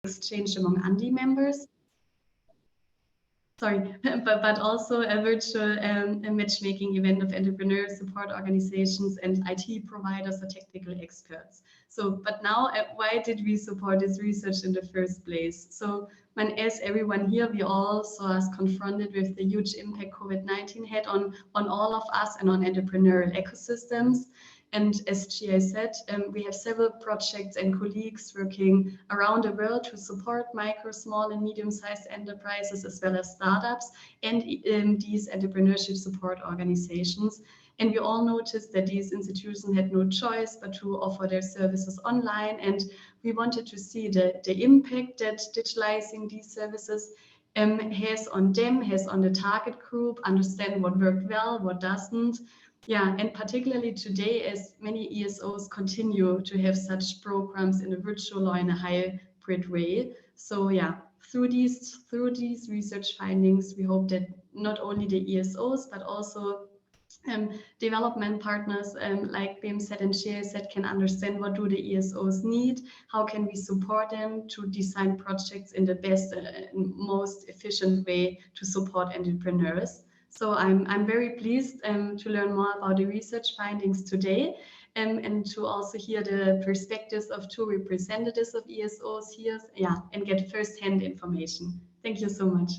exchange among ANDE members. Sorry, but also a virtual a matchmaking event of entrepreneurs, support organizations, and IT providers or technical experts. So, but now, why did we support this research in the first place? So, as everyone here, we all saw us confronted with the huge impact COVID-19 had on all of us and on entrepreneurial ecosystems. And as Gia said, we have several projects and colleagues working around the world to support micro, small, and medium-sized enterprises as well as startups and these entrepreneurship support organizations. And we all noticed that these institutions had no choice but to offer their services online. And we wanted to see the impact that digitalizing these services has on them, has on the target group, understand what worked well, what doesn't. Yeah, and particularly today, as many ESOs continue to have such programs in a virtual or in a hybrid way. So yeah, through these research findings, we hope that not only the ESOs, but also development partners like BMZ and GIZ can understand what do the ESOs need, how can we support them to design projects in the best and most efficient way to support entrepreneurs. So I'm very pleased to learn more about the research findings today and to also hear the perspectives of two representatives of ESOs here, and get first-hand information. Thank you so much.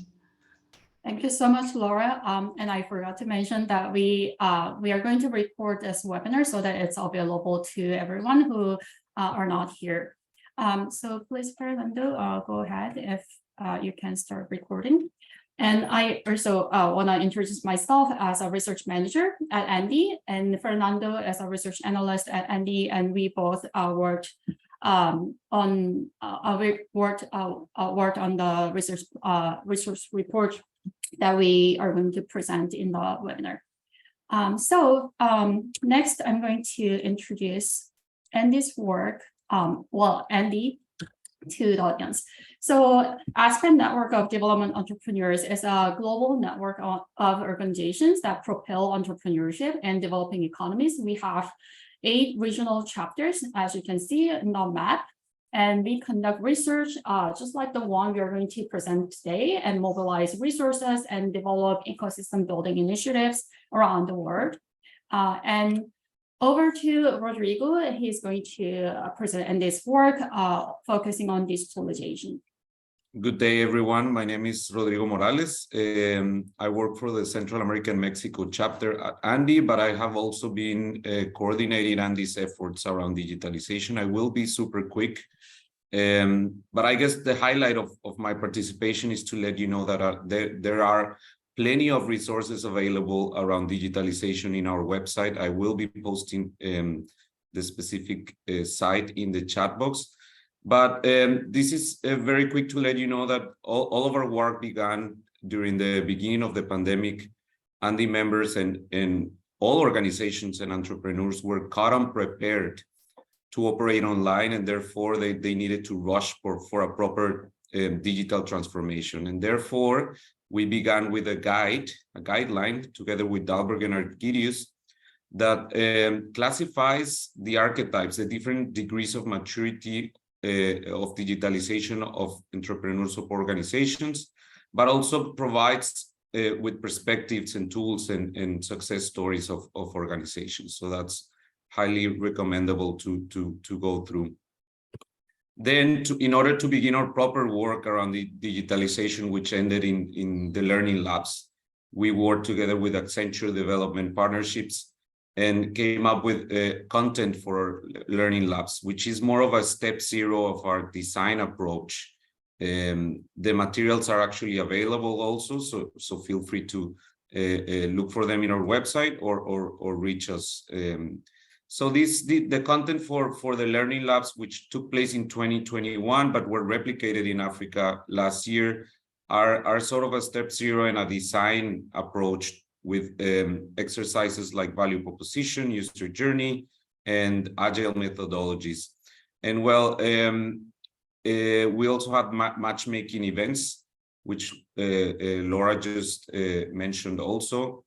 Thank you so much, Laura. And I forgot to mention that we are going to record this webinar so that it's available to everyone who are not here. So please, Fernando, go ahead if you can start recording. And I also want to introduce myself as a research manager at ANDE and Fernando as a research analyst at ANDE, and we both worked on the research report that we are going to present in the webinar. Next, I'm going to introduce ANDE's work, ANDE, to the audience. So Aspen Network of Development Entrepreneurs is a global network of organizations that propel entrepreneurship and developing economies. We have 8 regional chapters, as you can see in the map, and we conduct research just like the one we are going to present today and mobilize resources and develop ecosystem building initiatives around the world. And over to Rodrigo, he's going to present ANDE's work focusing on digitalization. Good day, everyone. My name is Rodrigo Morales. I work for the Central American Mexico chapter at ANDE, but I have also been coordinating ANDE's efforts around digitalization. I will be super quick, but I guess the highlight of my participation is to let you know that there are plenty of resources available around digitalization in our website. I will be posting the specific site in the chat box. But this is very quick to let you know that all of our work began during the beginning of the pandemic. ANDE members and all organizations and entrepreneurs were caught unprepared to operate online, and therefore they needed to rush for a proper digital transformation. And therefore, we began with a guideline together with Dahlberg and Argyrius that classifies the archetypes, the different degrees of maturity of digitalization of entrepreneurs of organizations, but also provides with perspectives and tools and success stories of organizations. So that's highly recommendable to go through. Then, in order to begin our proper work around the digitalization, which ended in the learning labs, we worked together with Accenture Development Partnerships and came up with content for learning labs, which is more of a step 0 of our design approach. The materials are actually available also, so feel free to look for them in our website or reach us. So the content for the learning labs, which took place in 2021, but were replicated in Africa last year, are sort of a step 0 and a design approach with exercises like value proposition, user journey, and agile methodologies. And well, we also had matchmaking events, which Laura just mentioned also.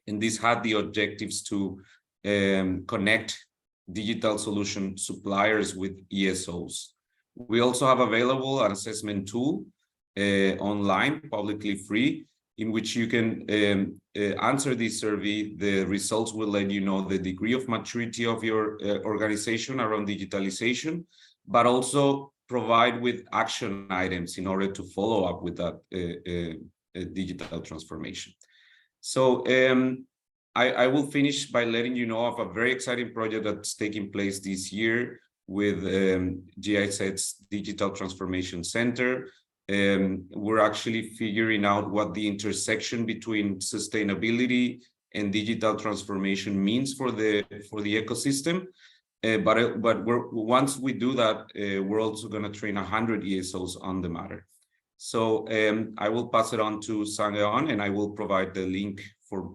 And this had the objectives to connect digital solution suppliers with ESOs. We also have available an assessment tool online, publicly free, in which you can answer this survey. The results will let you know the degree of maturity of your organization around digitalization, but also provide with action items in order to follow up with that digital transformation. So I will finish by letting you know of a very exciting project that's taking place this year with GIZ's Digital Transformation Center. We're actually figuring out what the intersection between sustainability and digital transformation means for the ecosystem. But once we do that, we're also going to train 100 ESOs on the matter. So I will pass it on to Sang-Eon, and I will provide the link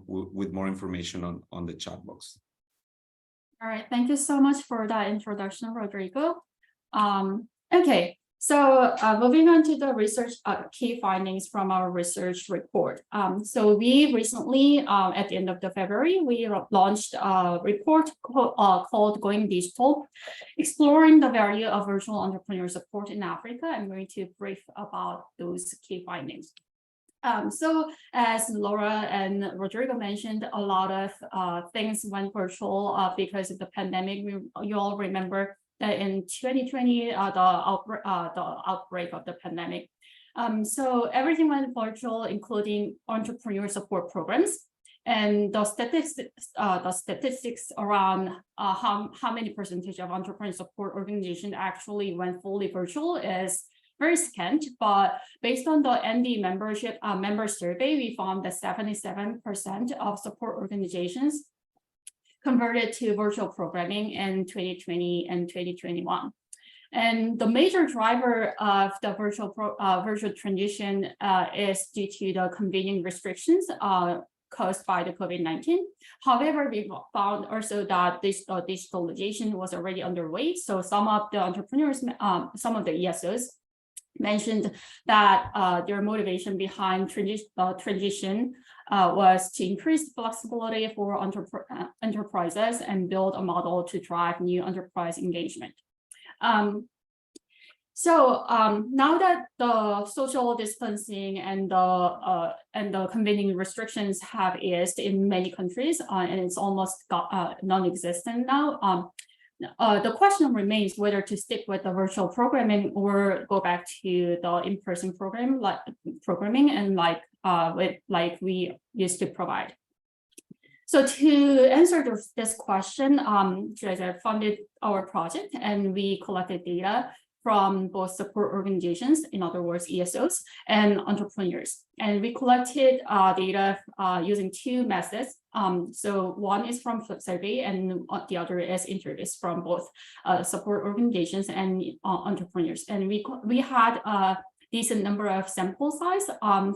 with more information on the chat box. All right, thank you so much for that introduction, Rodrigo. Okay, so moving on to the research key findings from our research report. So we recently, at the end of February, we launched a report called Going Digital, exploring the value of virtual entrepreneur support in Africa. I'm going to brief about those key findings. So as Laura and Rodrigo mentioned, a lot of things went virtual because of the pandemic. You all remember that in 2020, the outbreak of the pandemic. So everything went virtual, including entrepreneur support programs. And the statistics around how many percentage of entrepreneur support organizations actually went fully virtual is very scant, but based on the ANDE member survey, we found that 77% of support organizations converted to virtual programming in 2020 and 2021. And the major driver of the virtual transition is due to the convening restrictions caused by the COVID-19. However, we found also that this digitalization was already underway. So some of the entrepreneurs, some of the ESOs mentioned that their motivation behind transition was to increase flexibility for enterprises and build a model to drive new enterprise engagement. So now that the social distancing and the convening restrictions have eased in many countries, and it's almost non-existent now, the question remains whether to stick with the virtual programming or go back to the in-person programming and like we used to provide. So to answer this question, GIZ funded our project, and we collected data from both support organizations, in other words, ESOs, and entrepreneurs. And we collected data using two methods. So one is from survey, and the other is interviews from both support organizations and entrepreneurs. And we had a decent number of sample size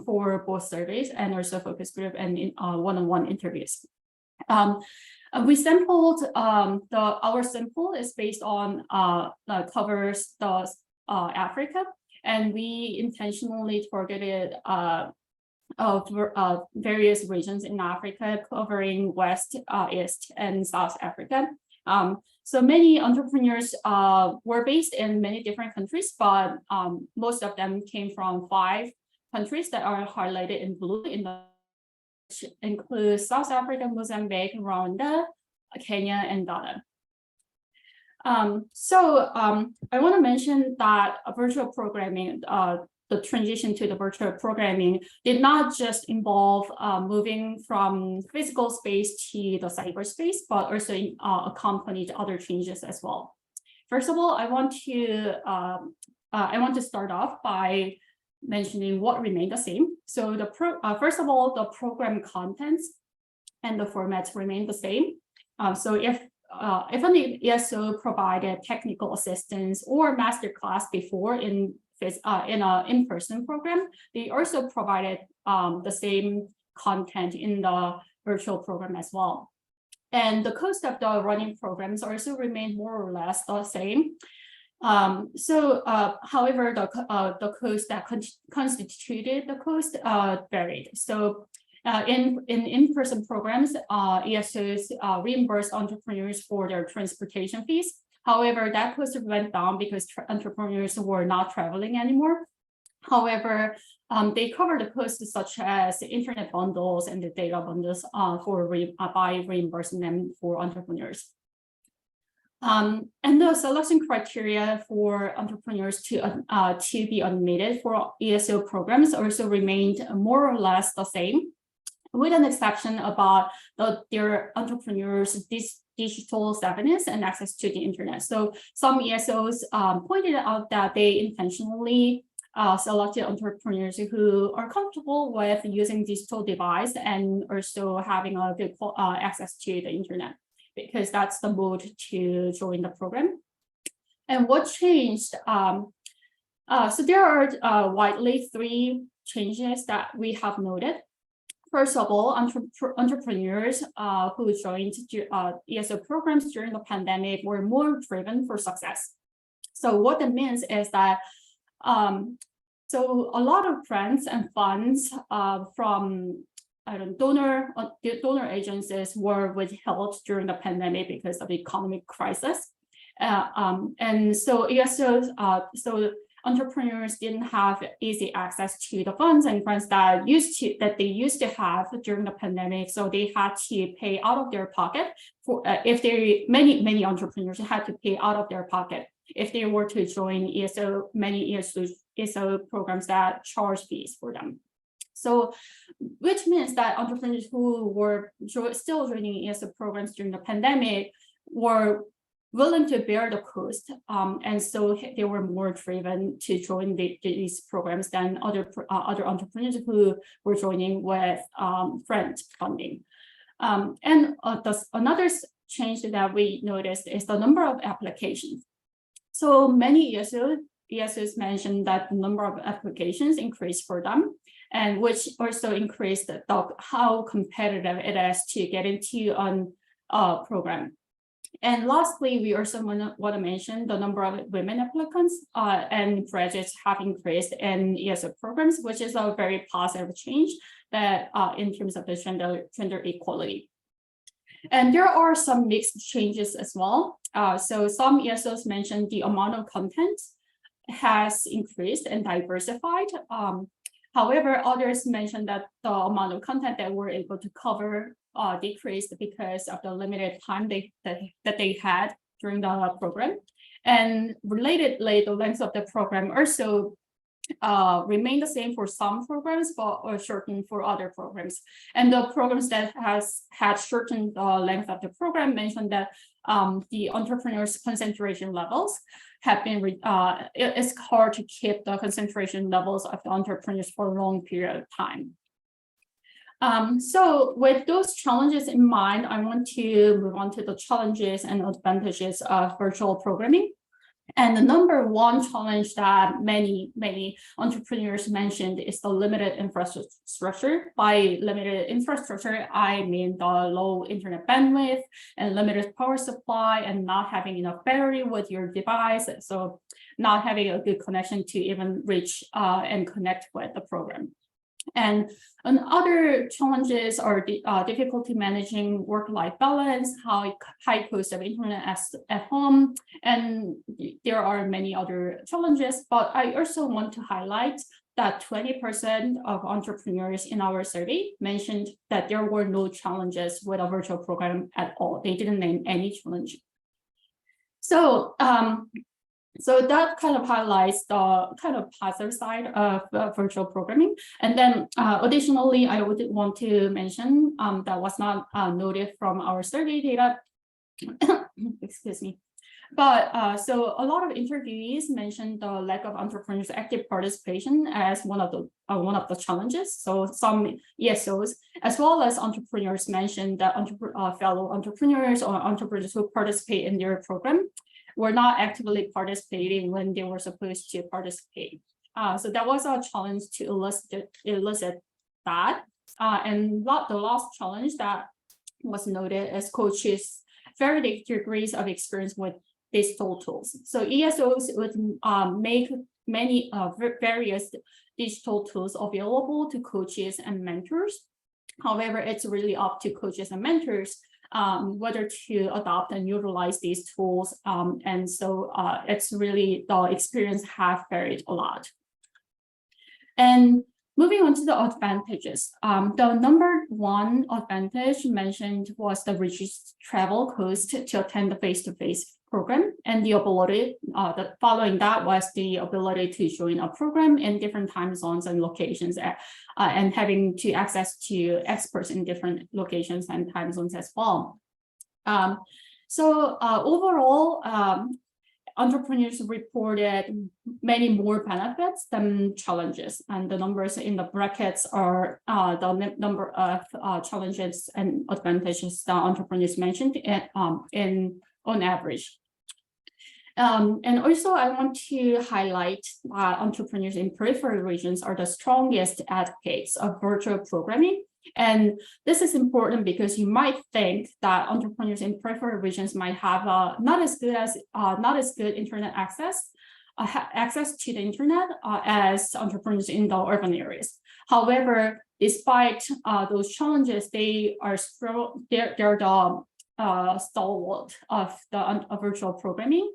for both surveys and also focus group and one-on-one interviews. We sampled our sample is based on covers the Africa, and we intentionally targeted various regions in Africa, covering West, East, and South Africa. So many entrepreneurs were based in many different countries, but most of them came from 5 countries that are highlighted in blue in the includes South Africa, Mozambique, Rwanda, Kenya, and Ghana. I want to mention that virtual programming, the transition to the virtual programming did not just involve moving from physical space to the cyberspace, but also accompanied other changes as well. First of all, I want to start off by mentioning what remained the same. So first of all, the program contents and the formats remain the same. So if an ESO provided technical assistance or masterclass before in an in-person program, they also provided the same content in the virtual program as well. And the cost of the running programs also remained more or less the same. However, the cost that constituted the cost varied. So in-person programs, ESOs reimbursed entrepreneurs for their transportation fees, However, that cost went down because entrepreneurs were not traveling anymore. However, they cover the costs such as the internet bundles and the data bundles by reimbursing them for entrepreneurs. And the selection criteria for entrepreneurs to be admitted for ESO programs also remained more or less the same, with an exception about their entrepreneurs' digital savviness and access to the internet. So some ESOs pointed out that they intentionally selected entrepreneurs who are comfortable with using digital device and also having a good access to the internet, because that's the mode to join the program. And what changed? So there are widely 3 changes that we have noted. First of all, entrepreneurs who joined ESO programs during the pandemic were more driven for success. So what that means is that so a lot of grants and funds from donor agencies were withheld during the pandemic because of the economic crisis, and so ESOs, so entrepreneurs didn't have easy access to the funds and grants that they used to have during the pandemic. So they had to pay out of their pocket for many entrepreneurs had to pay out of their pocket if they were to join many ESO programs that charge fees for them. So, which means that entrepreneurs who were still joining ESO programs during the pandemic were willing to bear the cost, and so they were more driven to join these programs than other entrepreneurs who were joining with grant funding. And another change that we noticed is the number of applications. So many ESOs mentioned that the number of applications increased for them, and which also increased how competitive it is to get into a program. And lastly, we also want to mention the number of women applicants and graduates have increased in ESO programs, which is a very positive change that in terms of the gender equality. And there are some mixed changes as well. So some ESOs mentioned the amount of content has increased and diversified. However, others mentioned that the amount of content that we're able to cover decreased because of the limited time that they had during the program. And relatedly, the length of the program also remained the same for some programs, but shortened for other programs. And the programs that had shortened the length of the program mentioned that the entrepreneurs' concentration levels have been, it's hard to keep the concentration levels of the entrepreneurs for a long period of time. So with those challenges in mind, I want to move on to the challenges and advantages of virtual programming. And the number one challenge that many entrepreneurs mentioned is the limited infrastructure. By limited infrastructure, I mean the low internet bandwidth and limited power supply and not having enough battery with your device. So not having a good connection to even reach and connect with the program. And other challenges are difficulty managing work-life balance, high cost of internet at home, and there are many other challenges. But I also want to highlight that 20% of entrepreneurs in our survey mentioned that there were no challenges with a virtual program at all. They didn't name any challenge. So so that kind of highlights the kind of positive side of virtual programming. And then additionally, I would want to mention that was not noted from our survey data, excuse me. But so a lot of interviewees mentioned the lack of entrepreneurs' active participation as one of the challenges. So some ESOs, as well as entrepreneurs, mentioned that fellow entrepreneurs or entrepreneurs who participate in their program were not actively participating when they were supposed to participate. So that was a challenge to elicit that. And the last challenge that was noted is coaches' varying degrees of experience with digital tools. So ESOs would make many various digital tools available to coaches and mentors. However, it's really up to coaches and mentors whether to adopt and utilize these tools. And so it's really, the experience have varied a lot. And moving on to the advantages, the number one advantage mentioned was the reduced travel cost to attend the face-to-face program, and the ability, following that was the ability to join a program in different time zones and locations, and having to access to experts in different locations and time zones as well. Overall, entrepreneurs reported many more benefits than challenges, and the numbers in the brackets are the number of challenges and advantages that entrepreneurs mentioned on average. And also, I want to highlight entrepreneurs in peripheral regions are the strongest advocates of virtual programming. And this is important because you might think that entrepreneurs in peripheral regions might have not as good internet access to the internet as entrepreneurs in the urban areas. However, despite those challenges, they're the stalwart of the virtual programming.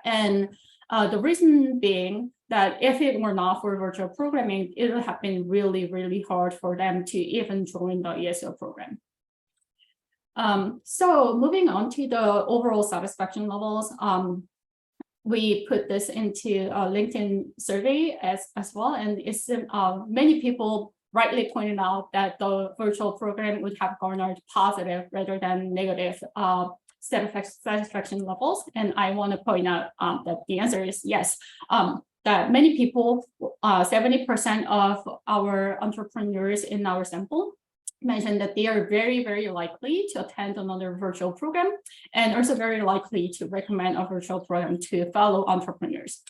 And the reason being that if it were not for virtual programming, it would have been really, really hard for them to even join the ESL program. So moving on to the overall satisfaction levels, we put this into a LinkedIn survey as well, and it's many people rightly pointed out that the virtual program would have garnered positive rather than negative satisfaction levels. And I want to point out that the answer is yes. That many people, 70% of our entrepreneurs in our sample mentioned that they are very, very likely to attend another virtual program, and also very likely to recommend a virtual program to fellow entrepreneurs.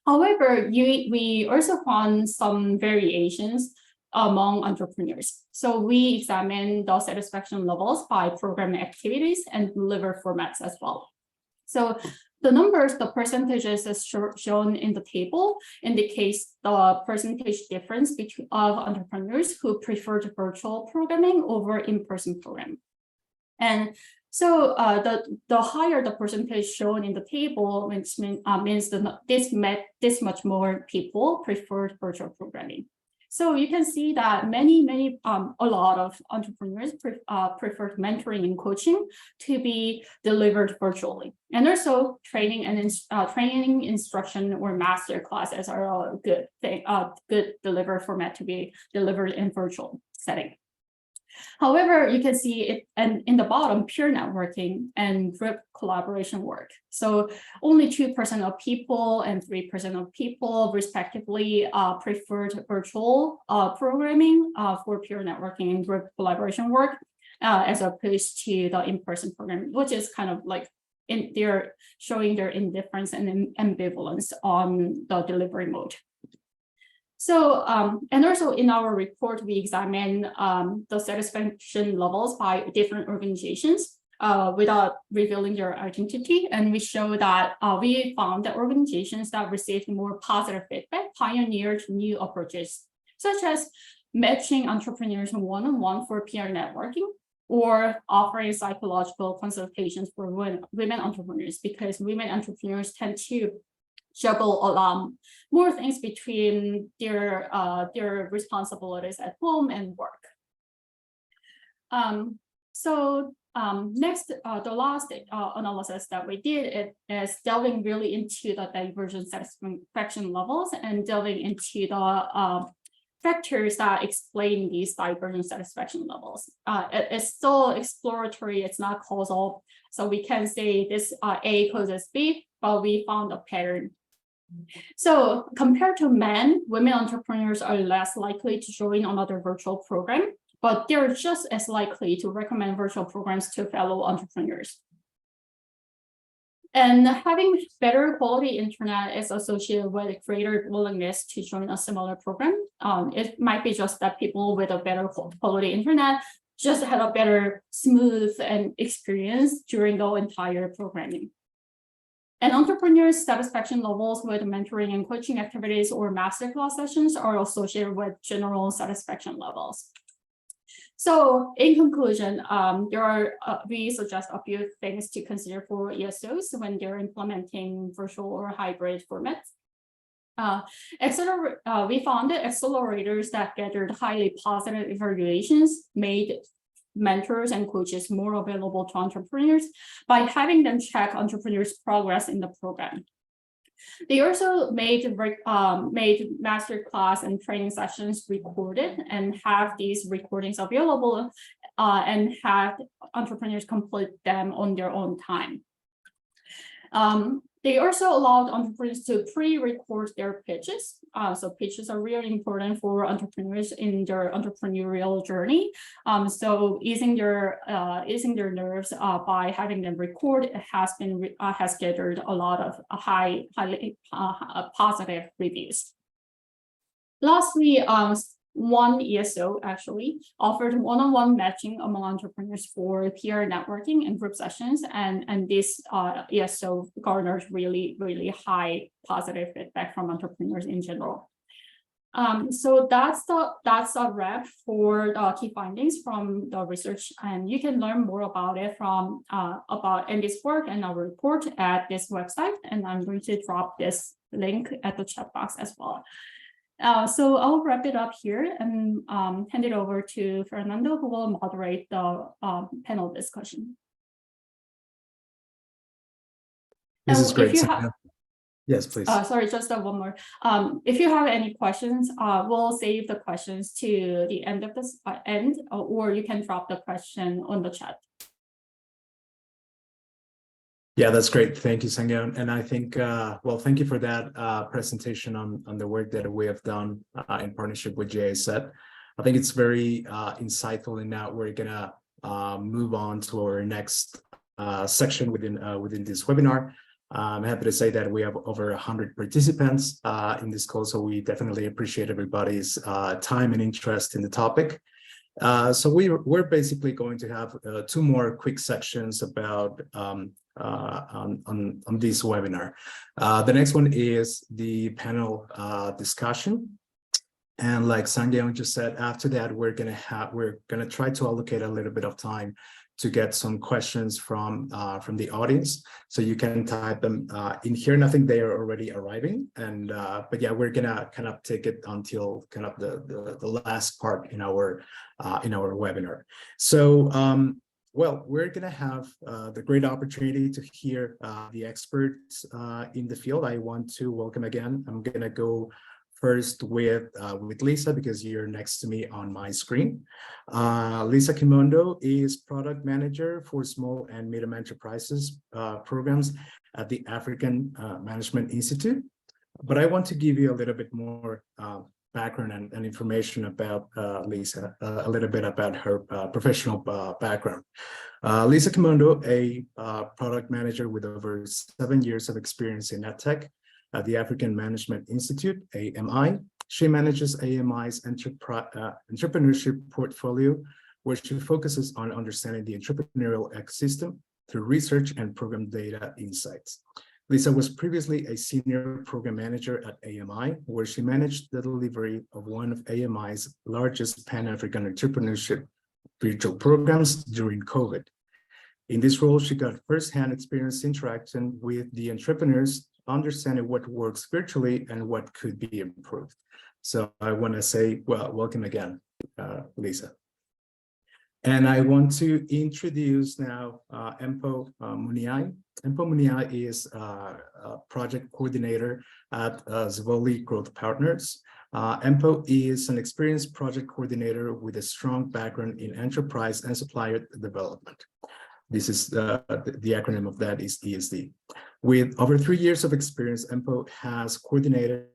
However, we also found some variations among entrepreneurs. So we examined the satisfaction levels by program activities and deliver formats as well. So the numbers, the percentages as shown in the table indicates the percentage difference of entrepreneurs who preferred virtual programming over in-person programming. And so the higher the percentage shown in the table, which means that this much more people preferred virtual programming. So you can see that a lot of entrepreneurs preferred mentoring and coaching to be delivered virtually. And also training and training, instruction, or master classes are a good thing, good deliver format to be delivered in virtual setting. However, you can see it and in the bottom, peer networking and group collaboration work. So only 2% of people and 3% of people respectively preferred virtual programming for peer networking and group collaboration work as opposed to the in-person program, which is kind of like they're showing their indifference and ambivalence on the delivery mode. So, and also in our report, we examine the satisfaction levels by different organizations without revealing their identity. And we show that we found that organizations that received more positive feedback pioneered new approaches, such as matching entrepreneurs one-on-one for peer networking, or offering psychological consultations for women entrepreneurs, because women entrepreneurs tend to juggle a lot more things between their responsibilities at home and work. Next, the last analysis that we did is delving really into the divergent satisfaction levels and delving into the factors that explain these divergent satisfaction levels. It's still exploratory, it's not causal. So we can say this A causes B, but we found a pattern. So compared to men, women entrepreneurs are less likely to join another virtual program, but they're just as likely to recommend virtual programs to fellow entrepreneurs. And having better quality internet is associated with a greater willingness to join a similar program. It might be just that people with a better quality internet just have a better smooth and experience during the entire programming. And entrepreneurs' satisfaction levels with mentoring and coaching activities or masterclass sessions are associated with general satisfaction levels. So in conclusion, we suggest a few things to consider for ESOs when they're implementing virtual or hybrid formats. We found that accelerators that gathered highly positive evaluations made mentors and coaches more available to entrepreneurs by having them track entrepreneurs' progress in the program. They also made masterclass and training sessions recorded and have these recordings available and have entrepreneurs complete them on their own time. They also allowed entrepreneurs to pre-record their pitches. So pitches are really important for entrepreneurs in their entrepreneurial journey. So easing their nerves by having them record has gathered a lot of highly positive reviews. Lastly, one ESO actually offered one-on-one matching among entrepreneurs for peer networking and group sessions, and this ESO garnered really high positive feedback from entrepreneurs in general. So that's a wrap for the key findings from the research, and you can learn more about it from about ANDE's work and our report at this website, and I'm going to drop this link at the chat box as well. So I'll wrap it up here and hand it over to Fernando, who will moderate the panel discussion. This is great. Yes, please. Sorry, just one more. If you have any questions, we'll save the questions to the end of this or you can drop the question on the chat. Yeah, that's great. Thank you, Sang-Yeon. And I think, well, thank you for that presentation on the work that we have done in partnership with GIZ. I think it's very insightful, and now we're gonna move on to our next section within this webinar. I'm happy to say that we have over 100 participants in this call, so we definitely appreciate everybody's time and interest in the topic. So we're basically going to have two more quick sections about on this webinar. The next one is the panel discussion, and like Sang-Yeon just said, after that we're gonna try to allocate a little bit of time to get some questions from the audience, so you can type them in here, and I think they are already arriving. And but yeah, we're gonna kind of take it until kind of the last part in our webinar. So well, we're gonna have the great opportunity to hear the experts in the field. I want to welcome again. I'm gonna go first with Lisa, because you're next to me on my screen. Lisa Kimondo is product manager for small and medium enterprises programs at the African Management Institute. But I want to give you a little bit more background and information about Lisa, a little bit about her professional background. Lisa Kimondo, a product manager with over 7 years of experience in EdTech at the African Management Institute, AMI. She manages AMI's entrepreneurship portfolio, where she focuses on understanding the entrepreneurial ecosystem through research and program data insights. Lisa was previously a senior program manager at AMI, where she managed the delivery of one of AMI's largest Pan-African entrepreneurship virtual programs during COVID. In this role, she got firsthand experience interacting with the entrepreneurs, understanding what works virtually and what could be improved. So I want to say, well, welcome again, Lisa. And I want to introduce now Empo Muniai. Empo Muniai is a project coordinator at Zvoli Growth Partners. Empo is an experienced project coordinator with a strong background in enterprise and supplier development. This is the acronym of that is ESD. With over 3 years of experience, Empo has coordinated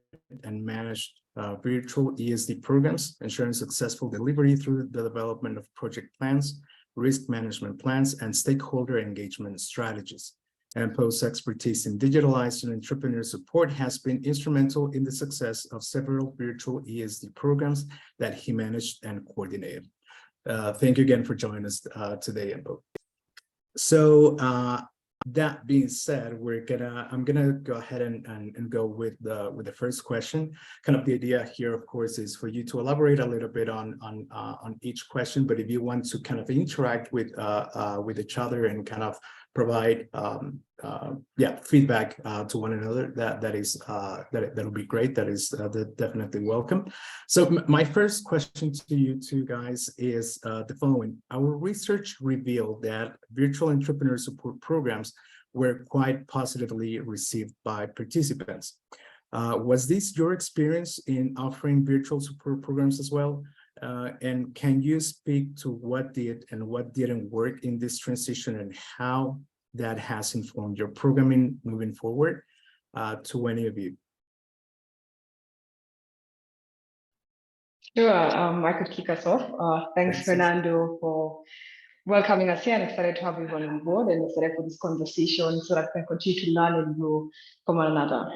and managed virtual ESD programs, ensuring successful delivery through the development of project plans, risk management plans, and stakeholder engagement strategies. Empo's expertise in digitalizing entrepreneur support has been instrumental in the success of several virtual ESD programs that he managed and coordinated. Thank you again for joining us today, Empo. So That being said, I'm gonna go ahead and go with the first question. Kind of the idea here, of course, is for you to elaborate a little bit on each question. But if you want to kind of interact with each other and kind of provide feedback to one another, that'll be great. That is definitely welcome. So my first question to you two guys is the following. Our research revealed that virtual entrepreneur support programs were quite positively received by participants. Was this your experience in offering virtual support programs as well? And can you speak to what did and what didn't work in this transition and how that has informed your programming moving forward? To any of you. Sure, I could kick us off. Thanks, Fernando, for welcoming us here, and excited to have everyone on board and excited for this conversation so that we can continue to learn and grow from one another.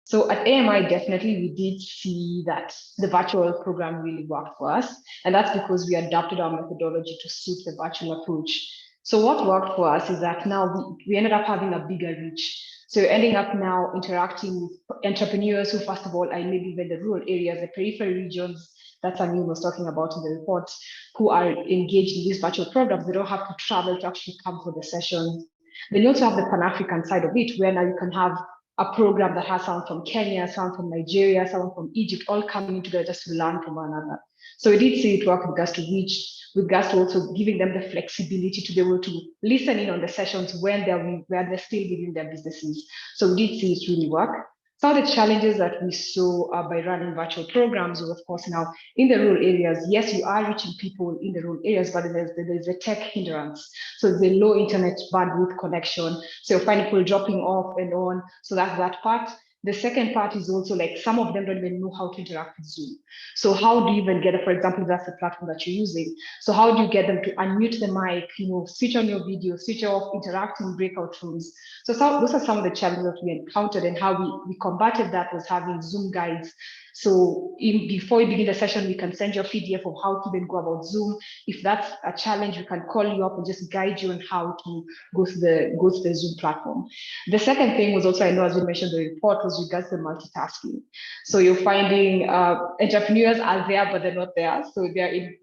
So at AMI, definitely we did see that the virtual program really worked for us, and that's because we adapted our methodology to suit the virtual approach. So what worked for us is that now we ended up having a bigger reach. So you're ending up now interacting with entrepreneurs who, first of all, are maybe in the rural areas, the periphery regions that Samir was talking about in the report, who are engaged in these virtual programs. They don't have to travel to actually come for the sessions. Then you also have the Pan-African side of it, where now you can have a program that has someone from Kenya, someone from Nigeria, someone from Egypt, all coming together just to learn from one another. So we did see it work with regards to reach, with regards to also giving them the flexibility to be able to listen in on the sessions when they're still within their businesses. So we did see it really work. Some of the challenges that we saw by running virtual programs was, of course, now in the rural areas, yes, you are reaching people in the rural areas, but there's a tech hindrance. So the low internet bandwidth connection. So you'll find people dropping off and on. So that's that part. The second part is also like some of them don't even know how to interact with Zoom. So how do you even get it? For example, that's the platform that you're using. So how do you get them to unmute the mic, switch on your video, switch off, interact in breakout rooms? So those are some of the challenges that we encountered, and how we combated that was having Zoom guides. So before you begin the session, we can send you a PDF of how to then go about Zoom. If that's a challenge, we can call you up and just guide you on how to go to the Zoom platform. The second thing was also, I know as we mentioned in the report, was regards to multitasking. So you're finding entrepreneurs are there, but they're not there. So they're in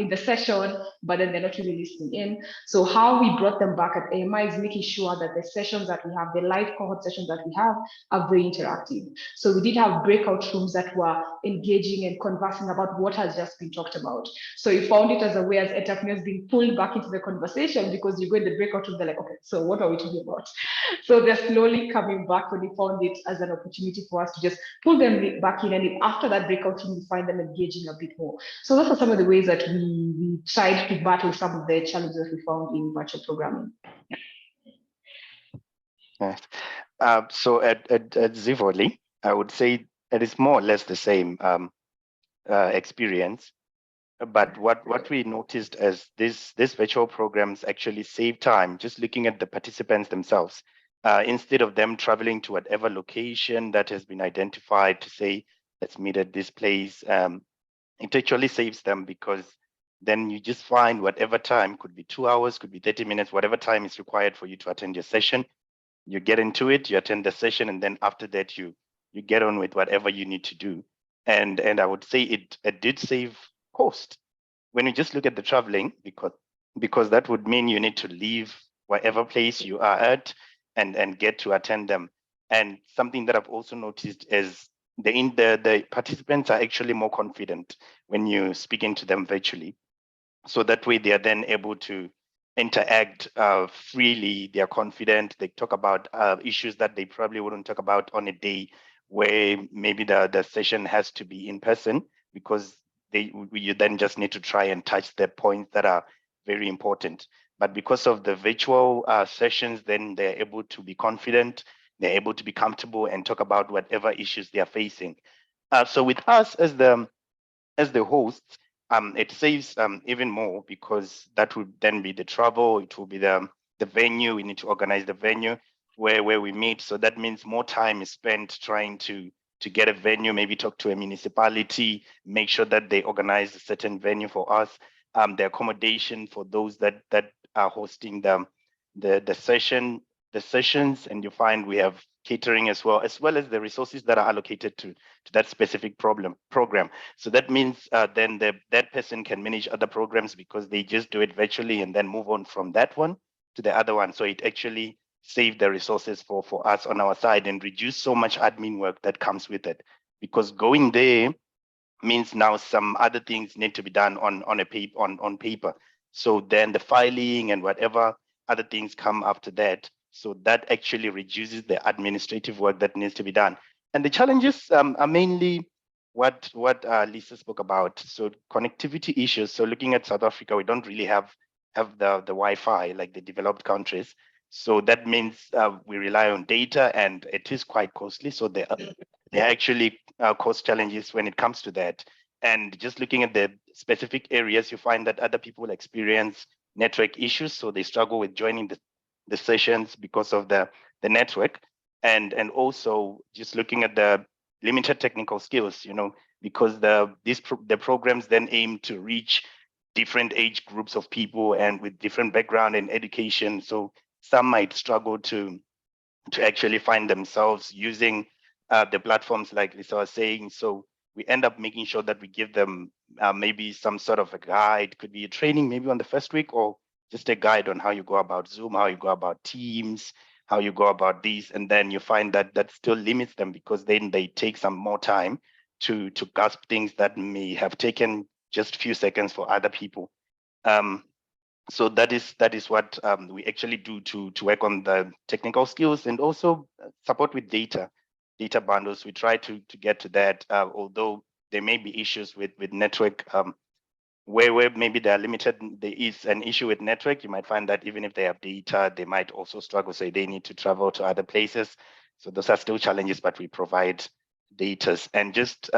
the session, but then they're not really listening in. So how we brought them back at AMI is making sure that the sessions that we have, the live cohort sessions that we have, are very interactive. So we did have breakout rooms that were engaging and conversing about what has just been talked about. So you found it as a way as entrepreneurs being pulled back into the conversation, because you go in the breakout room, they're like, okay, so what are we talking about? So they're slowly coming back when we found it as an opportunity for us to just pull them back in. And after that breakout room, we find them engaging a bit more. So those are some of the ways that we tried to battle some of the challenges we found in virtual programming. Yes. So at Zivoli, I would say it is more or less the same experience. But what we noticed as these virtual programs actually save time, just looking at the participants themselves. Instead of them traveling to whatever location that has been identified to say, let's meet at this place, it actually saves them, because then you just find whatever time, could be 2 hours, could be 30 minutes, whatever time is required for you to attend your session. You get into it, you attend the session, and then after that, you get on with whatever you need to do. And I would say it did save cost when you just look at the traveling, because that would mean you need to leave whatever place you are at and get to attend them. And something that I've also noticed is the participants are actually more confident when you speaking to them virtually. So that way they are then able to interact freely, they're confident, they talk about issues that they probably wouldn't talk about on a day where maybe the session has to be in person, because you then just need to try and touch the points that are very important. But because of the virtual sessions, then they're able to be confident, they're able to be comfortable and talk about whatever issues they are facing. So with us as the hosts, it saves even more, because that would then be the travel, it will be the venue, we need to organize the venue where we meet. So that means more time is spent trying to get a venue, maybe talk to a municipality, make sure that they organize a certain venue for us, the accommodation for those that are hosting the the sessions, and you find we have catering as well as the resources that are allocated to that specific program. So that means then that person can manage other programs because they just do it virtually and then move on from that one to the other one. So it actually saved the resources for us on our side and reduce so much admin work that comes with it, because going there means now some other things need to be done on paper. So then the filing and whatever other things come after that. So that actually reduces the administrative work that needs to be done. And the challenges are mainly what Lisa spoke about. So connectivity issues. So looking at South Africa, we don't really have the Wi-Fi like the developed countries. So that means we rely on data, and it is quite costly. So there are actually cost challenges when it comes to that. And just looking at the specific areas, you find that other people experience network issues. So they struggle with joining the sessions because of the network. And also just looking at the limited technical skills, because the programs then aim to reach different age groups of people and with different background and education. So some might struggle to actually find themselves using the platforms like Lisa was saying. So we end up making sure that we give them maybe some sort of a guide, could be a training maybe on the first week, or just a guide on how you go about Zoom, how you go about Teams, how you go about these. And then you find that that still limits them, because then they take some more time to grasp things that may have taken just a few seconds for other people. So that is what we actually do to work on the technical skills, and also support with data bundles. We try to get to that, although there may be issues with network, where maybe they are limited. There is an issue with network. You might find that even if they have data, they might also struggle. So they need to travel to other places. So those are still challenges, but we provide data and just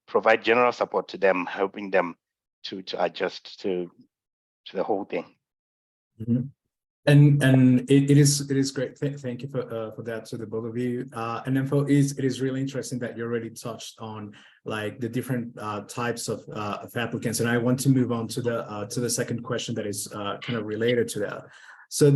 provide general support to them, helping them to adjust to the whole thing. Mm-hmm. And it is great. Thank you for that to the both of you. And then it is really interesting that you already touched on like the different types of applicants. And I want to move on to the second question that is kind of related to that. So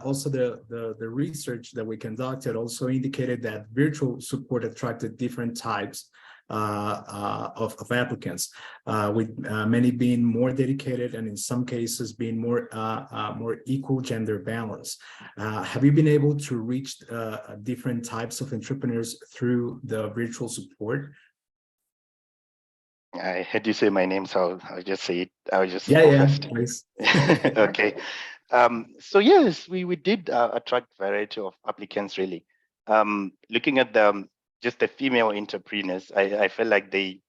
also the research that we conducted also indicated that virtual support attracted different types of applicants, with many being more dedicated and in some cases being more equal gender balance. Have you been able to reach different types of entrepreneurs through the virtual support? I had you say my name, so I'll just say it. I'll just please. Okay. So yes, we did attract a variety of applicants, really. Looking at just the female entrepreneurs, I feel like they,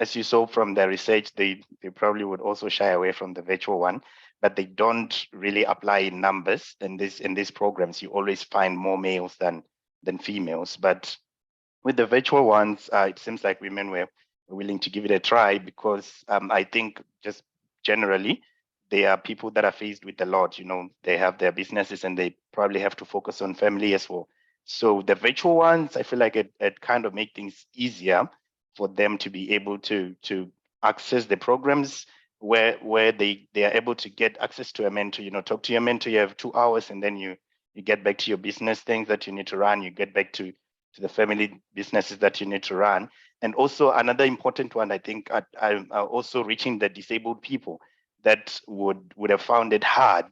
as you saw from the research, they probably would also shy away from the virtual one, but they don't really apply in numbers in these programs. You always find more males than females. But with the virtual ones, it seems like women were willing to give it a try, because I think just generally, they are people that are faced with a lot. They have their businesses and they probably have to focus on family as well. So the virtual ones, I feel like it kind of make things easier for them to be able to access the programs where they are able to get access to a mentor. Talk to your mentor. You have 2 hours, and then you get back to your business things that you need to run. You get back to the family businesses that you need to run. And also another important one, I think, are also reaching the disabled people that would have found it hard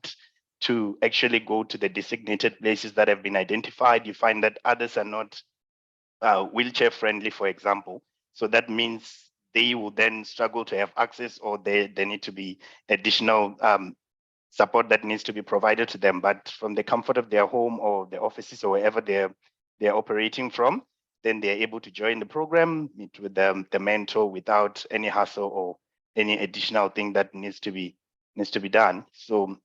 to actually go to the designated places that have been identified. You find that others are not wheelchair friendly, for example. So that means they will then struggle to have access, or there need to be additional support that needs to be provided to them. But from the comfort of their home or their offices or wherever they're operating from, then they're able to join the program, meet with the mentor without any hassle or any additional thing that needs to be done. So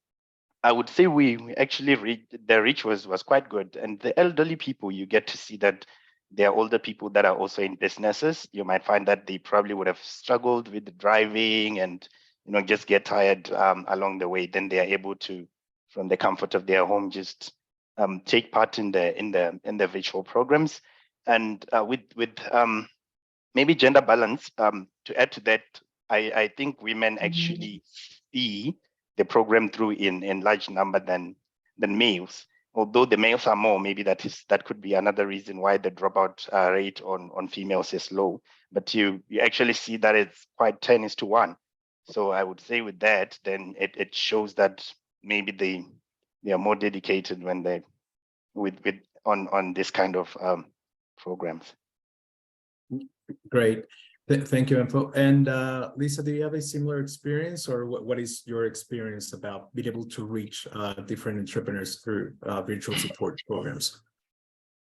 I would say we actually the reach was quite good. And the elderly people, you get to see that there are older people that are also in businesses. You might find that they probably would have struggled with the driving and just get tired along the way. Then they are able to, from the comfort of their home, just take part in the virtual programs. And with maybe gender balance, to add to that, I think women actually see the program through in large number than males. Although the males are more, maybe that could be another reason why the dropout rate on females is low. But you actually see that it's quite 10:1. So I would say with that, then it shows that maybe they are more dedicated when they on this kind of programs. Great. Thank you, Info. And Lisa, do you have a similar experience, or what is your experience about being able to reach different entrepreneurs through virtual support programs?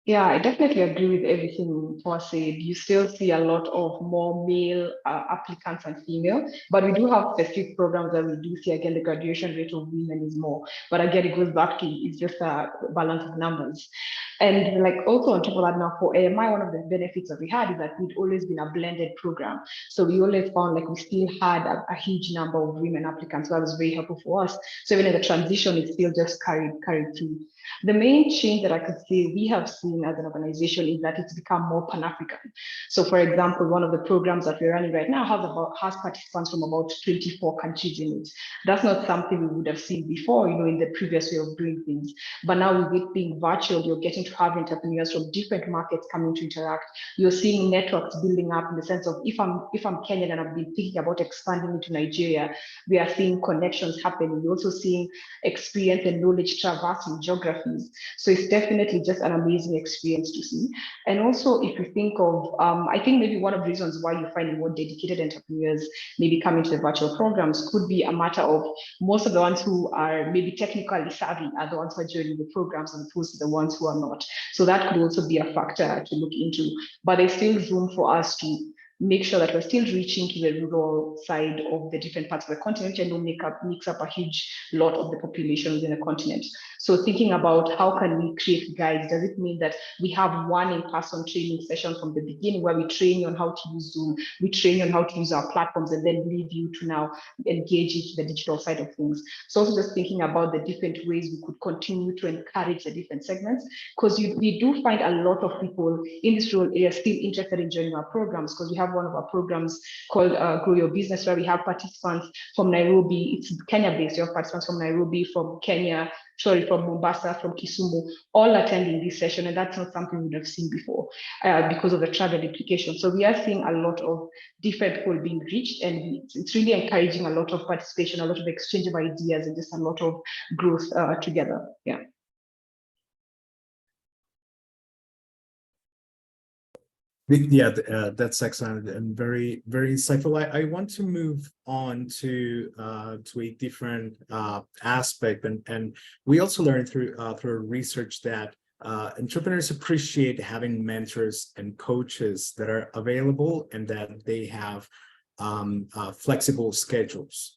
Yeah, I definitely agree with everything Paul said. You still see a lot of more male applicants and female, but we do have specific programs that we do see, again, the graduation rate of women is more. But again, it goes back to, it's just a balance of numbers. And like also on top of that, now for AMI, one of the benefits that we had is that we'd always been a blended program. So we always found like we still had a huge number of women applicants. So that was very helpful for us. So even in the transition, it still just carried through. The main change that I could say we have seen as an organization is that it's become more Pan-African. So for example, one of the programs that we're running right now has participants from about 24 countries in it. That's not something we would have seen before, in the previous way of doing things. But now with it being virtual, you're getting to have entrepreneurs from different markets coming to interact. You're seeing networks building up in the sense of if I'm Kenyan and I've been thinking about expanding into Nigeria, we are seeing connections happening. You're also seeing experience and knowledge traversing geographies. So it's definitely just an amazing experience to see. And also, if you think of, I think maybe one of the reasons why you find more dedicated entrepreneurs maybe coming to the virtual programs could be a matter of most of the ones who are maybe technically savvy are the ones who are joining the programs as opposed to the ones who are not. So that could also be a factor to look into. But there's still room for us to make sure that we're still reaching to the rural side of the different parts of the continent and don't mix up a huge lot of the population within the continent. So thinking about how can we create guides, does it mean that we have one in-person training session from the beginning where we train you on how to use Zoom, we train you on how to use our platforms, and then leave you to now engage into the digital side of things. So also just thinking about the different ways we could continue to encourage the different segments, because we do find a lot of people in this rural area still interested in joining our programs, because we have one of our programs called Grow Your Business, where we have participants from Nairobi. It's Kenya-based. You have participants from Nairobi, from Mombasa, from Kisumu, all attending this session. And that's not something we would have seen before because of the travel implications. So we are seeing a lot of different people being reached, and it's really encouraging a lot of participation, a lot of exchange of ideas, and just a lot of growth together. Yeah. Yeah, that's excellent and very, very insightful. I want to move on to a different aspect, and we also learned through research that entrepreneurs appreciate having mentors and coaches that are available and that they have flexible schedules.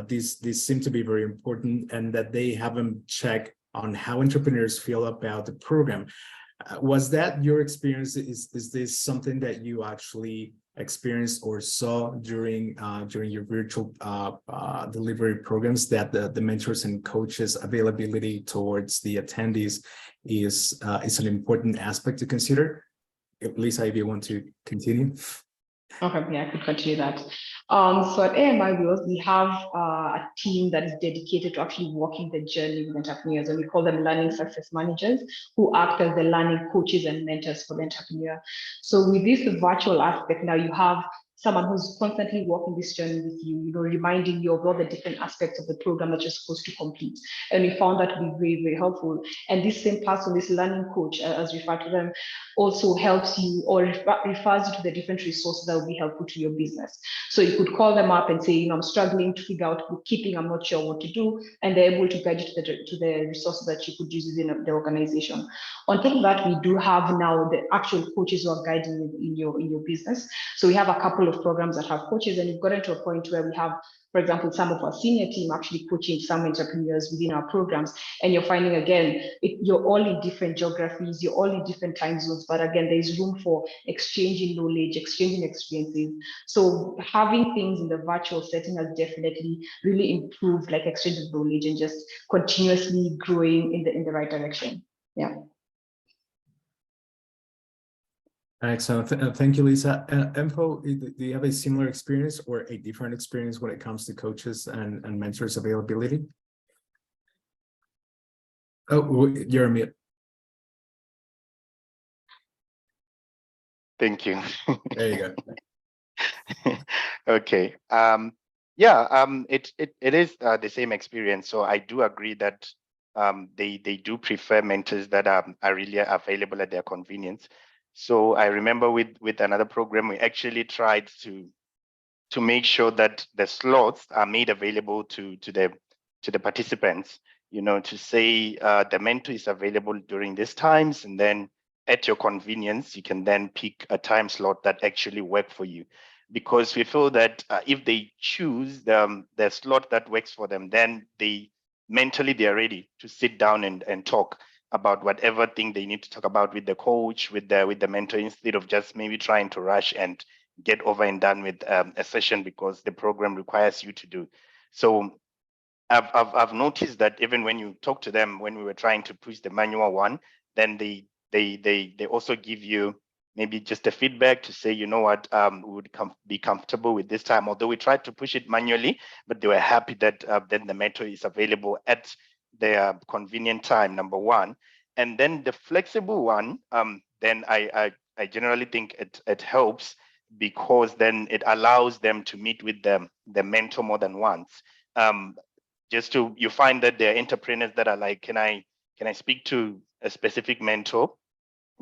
These seem to be very important, and that they have them check on how entrepreneurs feel about the program. Was that your experience? Is this something that you actually experienced or saw during your virtual delivery programs, that the mentors and coaches availability towards the attendees is an important aspect to consider? Lisa, if you want to continue. Okay, yeah, I could continue that. So at AMI, we have a team that is dedicated to actually walking the journey with entrepreneurs, and we call them learning success managers, who act as the learning coaches and mentors for the entrepreneur. So with this virtual aspect, now you have someone who's constantly walking this journey with you, reminding you of all the different aspects of the program that you're supposed to complete. And we found that to be very, very helpful. And this same person, this learning coach, as referred to them, also helps you or refers you to the different resources that will be helpful to your business. So you could call them up and say, I'm struggling to figure out bookkeeping, I'm not sure what to do, and they're able to guide you to the resources that you could use within the organization. On top of that, we do have now the actual coaches who are guiding you in your business. So we have a couple of programs that have coaches, and we've gotten to a point where we have, for example, some of our senior team actually coaching some entrepreneurs within our programs. And you're finding, again, you're all in different geographies, you're all in different time zones, but again, there's room for exchanging knowledge, exchanging experiences. So having things in the virtual setting has definitely really improved like exchange of knowledge and just continuously growing in the right direction. Yeah. Excellent. Thank you, Lisa. Info, do you have a similar experience or a different experience when it comes to coaches and mentors availability? Oh, you're on mute. Thank you. There you go. Okay. It is the same experience. So I do agree that they do prefer mentors that are really available at their convenience. So I remember with another program, we actually tried to make sure that the slots are made available to the participants. You know, to say the mentor is available during these times, and then at your convenience, you can then pick a time slot that actually work for you. Because we feel that if they choose the slot that works for them, then they are ready to sit down and talk about whatever thing they need to talk about with the coach, with the mentor, instead of just maybe trying to rush and get over and done with a session because the program requires you to do. So I've noticed that even when you talk to them, when we were trying to push the manual one, then they also give you maybe just a feedback to say, you know what, we would be comfortable with this time. Although we tried to push it manually, but they were happy that then the mentor is available at their convenient time, number one. And then the flexible one, then I generally think it helps because then it allows them to meet with the mentor more than once. You find that there are entrepreneurs that are like, can I speak to a specific mentor,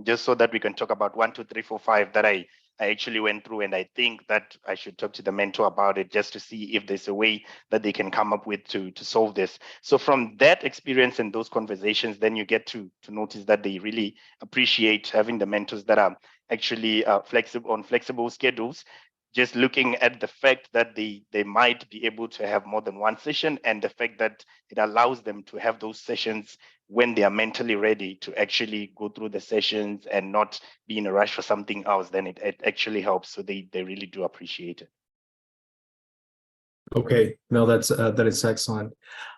just so that we can talk about 1, 2, 3, 4, 5 that I actually went through, and I think that I should talk to the mentor about it just to see if there's a way that they can come up with to solve this. So from that experience and those conversations, then you get to notice that they really appreciate having the mentors that are actually flexible schedules. Just looking at the fact that they might be able to have more than one session, and the fact that it allows them to have those sessions when they are mentally ready to actually go through the sessions and not be in a rush for something else, then it actually helps. So they really do appreciate it. Okay, no, that is excellent.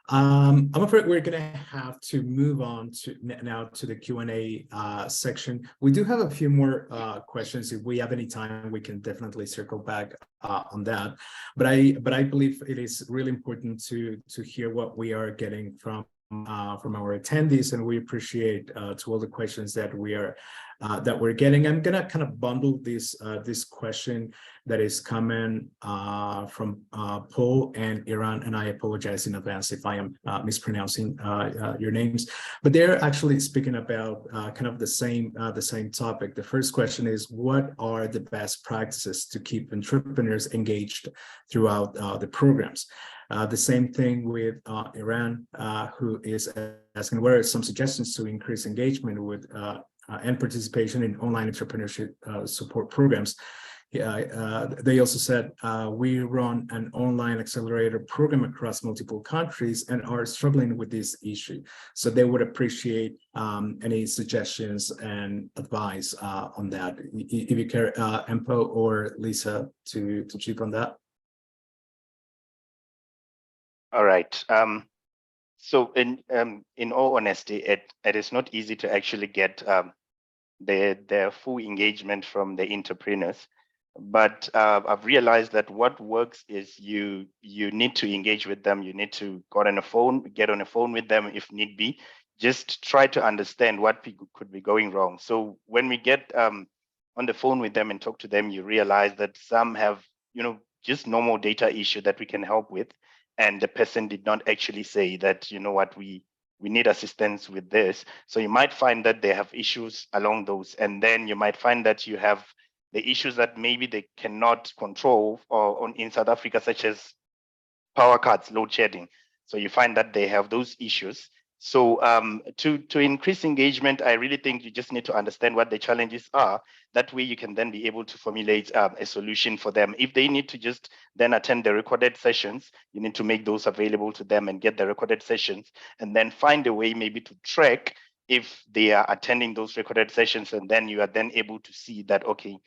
I'm afraid we're gonna have to move on to now to the Q&A section. We do have a few more questions. If we have any time, we can definitely circle back on that. But I believe it is really important to hear what we are getting from our attendees, and we appreciate to all the questions that we're getting. I'm gonna kind of bundle this question that is coming from Paul and Iran, and I apologize in advance if I am mispronouncing your names, but they're actually speaking about kind of the same topic. The first question is, what are the best practices to keep entrepreneurs engaged throughout the programs? The same thing with Iran, who is asking, what are some suggestions to increase engagement with and participation in online entrepreneurship support programs? They also said, we run an online accelerator program across multiple countries and are struggling with this issue. So they would appreciate any suggestions and advice on that. If you care, Empo or Lisa, to chip on that. All right. So in all honesty, it is not easy to actually get the full engagement from the entrepreneurs. But I've realized that what works is you need to engage with them. You need to get on a phone with them if need be. Just try to understand what could be going wrong. So when we get on the phone with them and talk to them, you realize that some have, just normal data issue that we can help with. And the person did not actually say that, we need assistance with this. So you might find that they have issues along those. And then you might find that you have the issues that maybe they cannot control in South Africa, such as power cuts, load shedding. So you find that they have those issues. So to increase engagement, I really think you just need to understand what the challenges are. That way you can then be able to formulate a solution for them. If they need to just then attend the recorded sessions, you need to make those available to them and get the recorded sessions, and then find a way maybe to track if they are attending those recorded sessions, and then you are then able to see that, okay,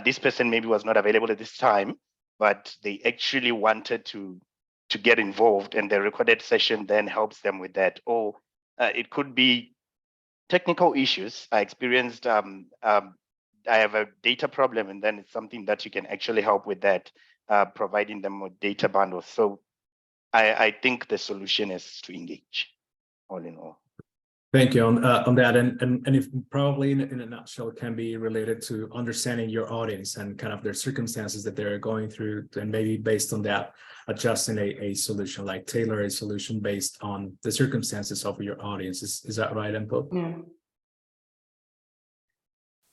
this person maybe was not available at this time, but they actually wanted to get involved, and the recorded session then helps them with that. Or it could be technical issues. I experienced, I have a data problem, and then it's something that you can actually help with that, providing them with data bundles. So I think the solution is to engage, all in all. Thank you on that, and if probably in a nutshell can be related to understanding your audience and kind of their circumstances that they're going through, and maybe based on that, adjusting a solution, like tailor a solution based on the circumstances of your audience. Is that right, Empo? Yeah.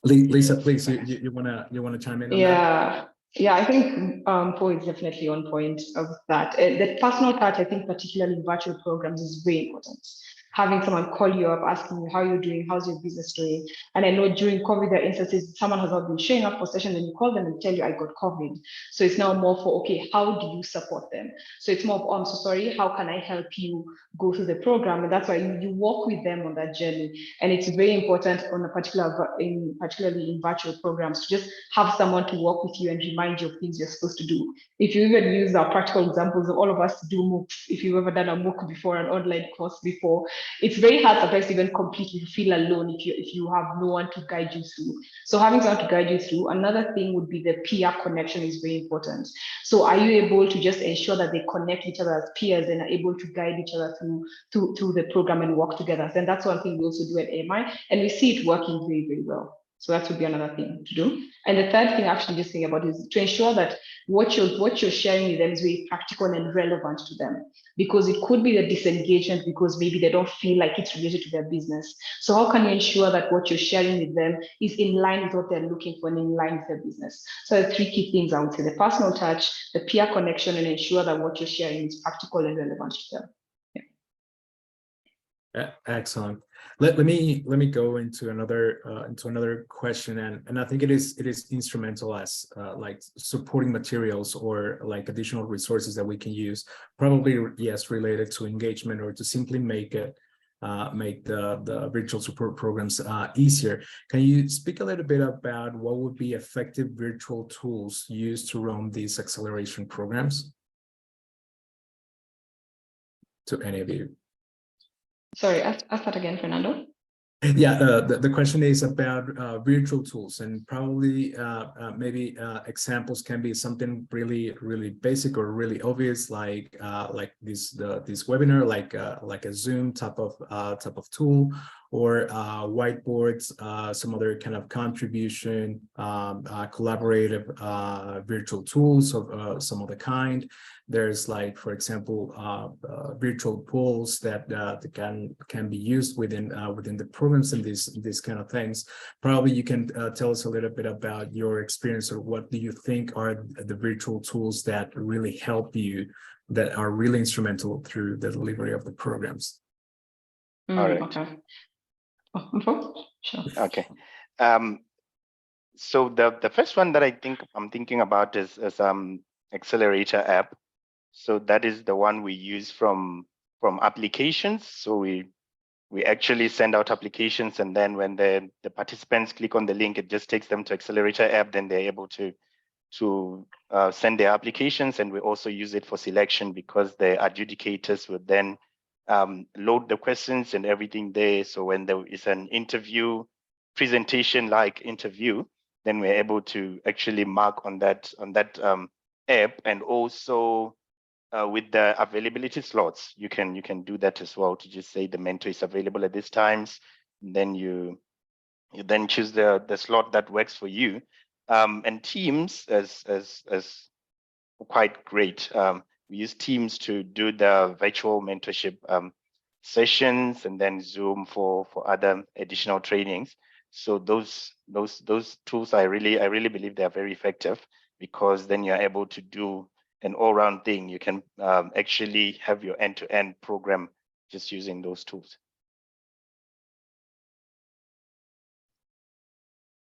Lisa, please, you wanna chime in on that? Yeah, I think Paul is definitely on point of that. The personal touch, I think, particularly in virtual programs, is very important. Having someone call you up, asking you how you're doing, how's your business doing. And I know during COVID, there are instances someone has not been showing up for sessions, and you call them and tell you, I got COVID. So it's now more for, okay, how do you support them? So it's more of, oh, I'm so sorry, how can I help you go through the program? And that's why you walk with them on that journey. And it's very important on a particularly in virtual programs, to just have someone to walk with you and remind you of things you're supposed to do. If you even use our practical examples of all of us do MOOCs, if you've ever done a MOOC before, an online course before, it's very hard sometimes to even completely feel alone if you have no one to guide you through. So having someone to guide you through. Another thing would be the peer connection is very important. So are you able to just ensure that they connect each other as peers and are able to guide each other through the program and work together? And that's one thing we also do at AMI, and we see it working very, very well. So that would be another thing to do. And the third thing actually just think about is to ensure that what you're sharing with them is very practical and relevant to them, because it could be the disengagement because maybe they don't feel like it's related to their business. So how can you ensure that what you're sharing with them is in line with what they're looking for and in line with their business? So the three key things I would say: the personal touch, the peer connection, and ensure that what you're sharing is practical and relevant to them. Excellent. Let me go into another question, and I think it is instrumental as like supporting materials or like additional resources that we can use, probably yes, related to engagement or to simply make it make the virtual support programs easier. Can you speak a little bit about what would be effective virtual tools used to run these acceleration programs? To any of you. Sorry, ask that again, Fernando. Yeah, the question is about virtual tools, and probably maybe examples can be something really basic or really obvious, like this webinar, like a Zoom type of tool, or whiteboards, some other kind of contribution, collaborative virtual tools of some other kind. There's, like, for example, virtual polls that can be used within the programs and these kind of things. Probably you can tell us a little bit about your experience, or what do you think are the virtual tools that really help you, that are really instrumental through the delivery of the programs. All right. Okay. Oh, sure. Okay. So the first one that I'm thinking about is Accelerator app. So that is the one we use from applications. So we actually send out applications, and then when the participants click on the link, it just takes them to Accelerator app. Then they're able to send their applications, and we also use it for selection, because the adjudicators would then load the questions and everything there. So when there is an interview, presentation-like interview, then we're able to actually mark on that app. And also with the availability slots, you can do that as well, to just say the mentor is available at these times. And then you then choose the slot that works for you. And Teams as quite great. We use Teams to do the virtual mentorship sessions, and then Zoom for other additional trainings. So those tools, I really believe they are very effective, because then you're able to do an all-round thing. You can actually have your end-to-end program just using those tools.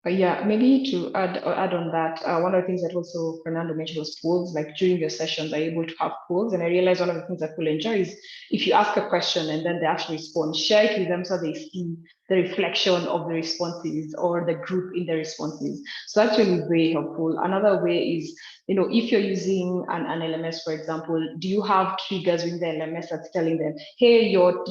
Yeah, maybe to add on that, one of the things that also Fernando mentioned was polls. Like during your sessions, are you able to have polls? And I realized one of the things that people enjoy is if you ask a question and then they actually respond, share it with them so they see the reflection of the responses or the group in the responses. So that's really very helpful. Another way is, if you're using an LMS, for example, do you have triggers in the LMS that's telling them, hey, you're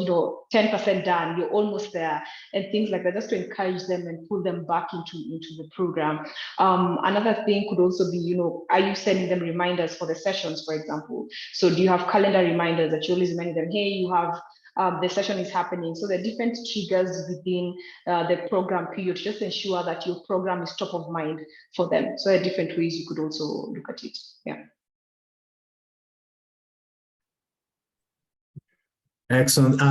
10% done, you're almost there, and things like that, just to encourage them and pull them back into the program. Another thing could also be, are you sending them reminders for the sessions, for example? So do you have calendar reminders that you're always reminding them, hey, you have the session is happening. So there are different triggers within the program period, just ensure that your program is top of mind for them. So there are different ways you could also look at it. Yeah. Excellent.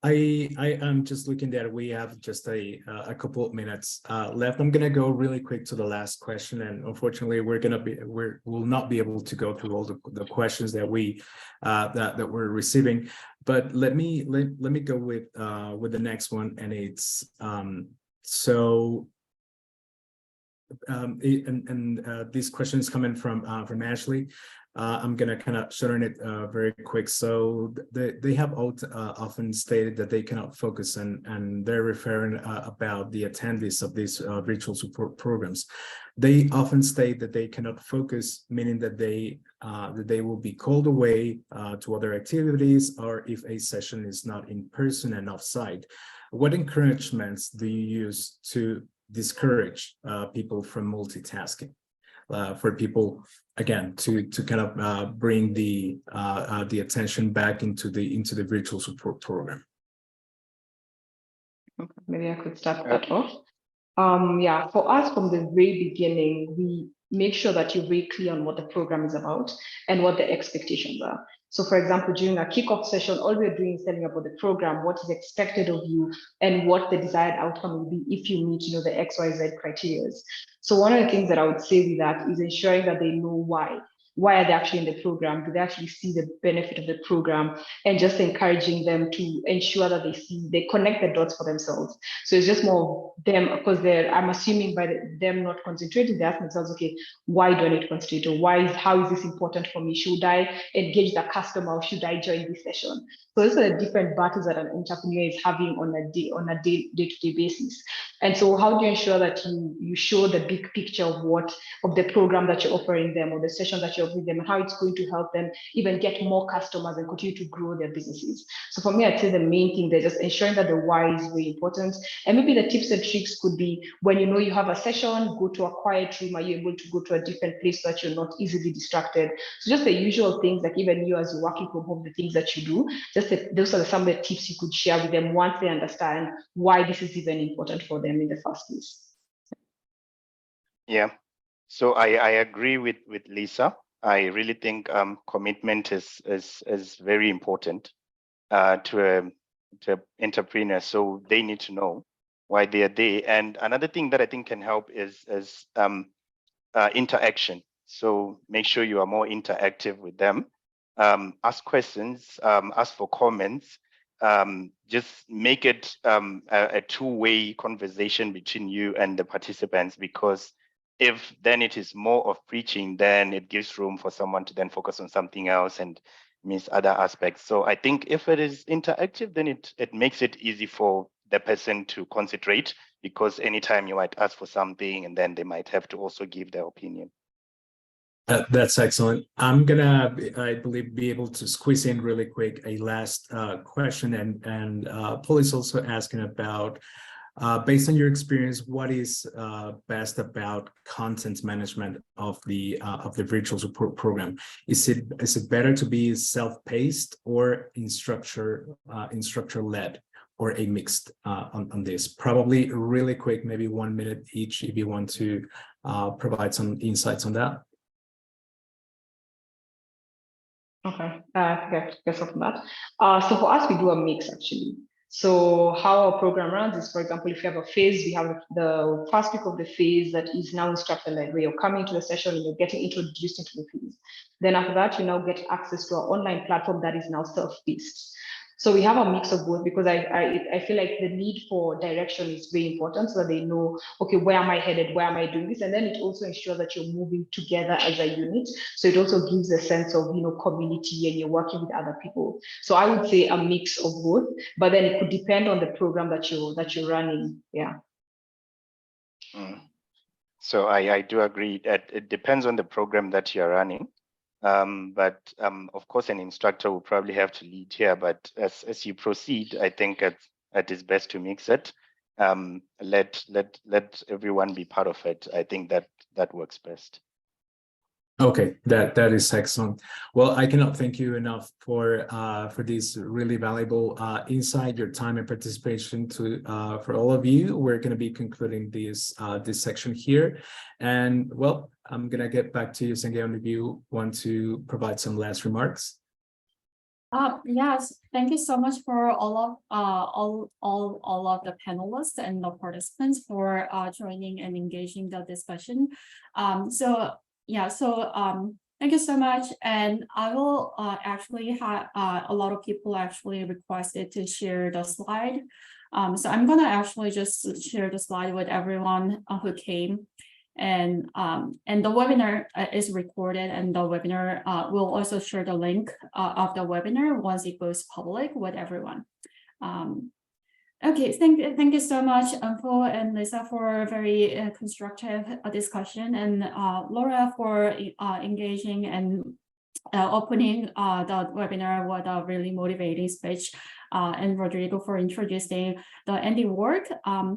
I am just looking that we have just a couple of minutes left. I'm gonna go really quick to the last question, and unfortunately, we'll not be able to go through all the questions that that we're receiving. But let me go with the next one, and it's this question is coming from Ashley. I'm gonna kind of shorten it very quick. So they have often stated that they cannot focus, and they're referring about the attendees of these virtual support programs. They often state that they cannot focus, meaning that they will be called away to other activities, or if a session is not in person and offsite. What encouragements do you use to discourage people from multitasking? For people, again, to kind of bring the attention back into the virtual support program. Okay, maybe I could start that off. Yeah, for us from the very beginning, we make sure that you're very clear on what the program is about and what the expectations are. So for example, during a kickoff session, all we're doing is telling about the program, what is expected of you, and what the desired outcome will be if you meet, the XYZ criteria. So one of the things that I would say with that is ensuring that they know why. Why are they actually in the program? Do they actually see the benefit of the program? And just encouraging them to ensure that they connect the dots for themselves. So it's just more them, because I'm assuming by them not concentrating, they ask themselves, okay, why do I need to concentrate? Or how is this important for me? Should I engage the customer, or should I join this session? So these are the different battles that an entrepreneur is having on a day-to-day basis. And so how do you ensure that you show the big picture of the program that you're offering them, or the session that you're offering them, and how it's going to help them even get more customers and continue to grow their businesses? So for me, I'd say the main thing, they're just ensuring that the why is very important. And maybe the tips and tricks could be, when you have a session, go to a quiet room. Are you able to go to a different place so that you're not easily distracted? So just the usual things, like even you as you're working from home, the things that you do, those are some of the tips you could share with them once they understand why this is even important for them in the first place. Yeah, so I agree with Lisa. I really think commitment is very important to entrepreneurs. So they need to know why they are there. And another thing that I think can help is interaction. So make sure you are more interactive with them. Ask questions, ask for comments. Just make it a two-way conversation between you and the participants, because if then it is more of preaching, then it gives room for someone to then focus on something else and miss other aspects. So I think if it is interactive, then it makes it easy for the person to concentrate, because anytime you might ask for something and then they might have to also give their opinion. That's excellent. I'm gonna, I believe, be able to squeeze in really quick a last question, and Paul is also asking about, based on your experience, what is best about content management of the virtual support program? Is it better to be self-paced or instructor led, or a mixed on this? Probably really quick, maybe 1 minute each, if you want to provide some insights on that. Okay, guess off that. So for us, we do a mix actually. So how our program runs is, for example, if you have a phase, we have the first week of the phase that is now instructor-led, where you're coming to the session and you're getting introduced into the phase. Then after that, you now get access to our online platform that is now self-paced. So we have a mix of both, because I feel like the need for direction is very important, so that they know, okay, where am I headed? Where am I doing this? And then it also ensures that you're moving together as a unit. So it also gives a sense of, community, and you're working with other people. So I would say a mix of both, but then it could depend on the program that you're running. Yeah. So I do agree that it depends on the program that you're running. But of course, an instructor will probably have to lead here. But as you proceed, I think it is best to mix it. Let everyone be part of it. I think that works best. Okay, that is excellent. Well, I cannot thank you enough for this really valuable insight, your time and participation to for all of you. We're going to be concluding this section here, and well, I'm gonna get back to you, Sangeon, if you want to provide some last remarks. Yes, thank you so much for all of the panelists and the participants for joining and engaging the discussion. Thank you so much. And I will actually have a lot of people actually requested to share the slide. So I'm gonna actually just share the slide with everyone who came. And the webinar is recorded, and the webinar will also share the link of the webinar once it goes public with everyone. Okay, thank you so much, Anko and Lisa, for a very constructive discussion, and Laura for engaging and opening the webinar with a really motivating speech, and Rodrigo for introducing the ANDE work.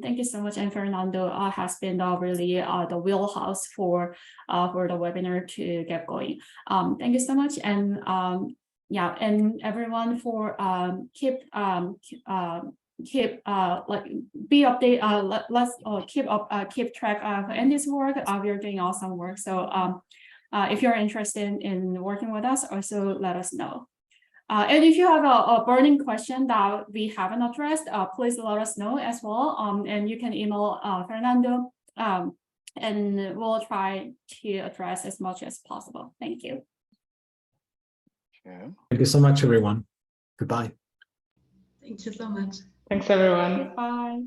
Thank you so much, and Fernando has been really the wheelhouse for the webinar to get going. Thank you so much, and yeah, and everyone for keep be update. Let's keep track of ANDE's work. We're doing awesome work. So if you're interested in working with us, also let us know. And if you have a burning question that we haven't addressed, please let us know as well. And you can email Fernando, and we'll try to address as much as possible. Thank you. Yeah. Thank you so much, everyone. Goodbye. Thank you so much. Thanks, everyone. Goodbye.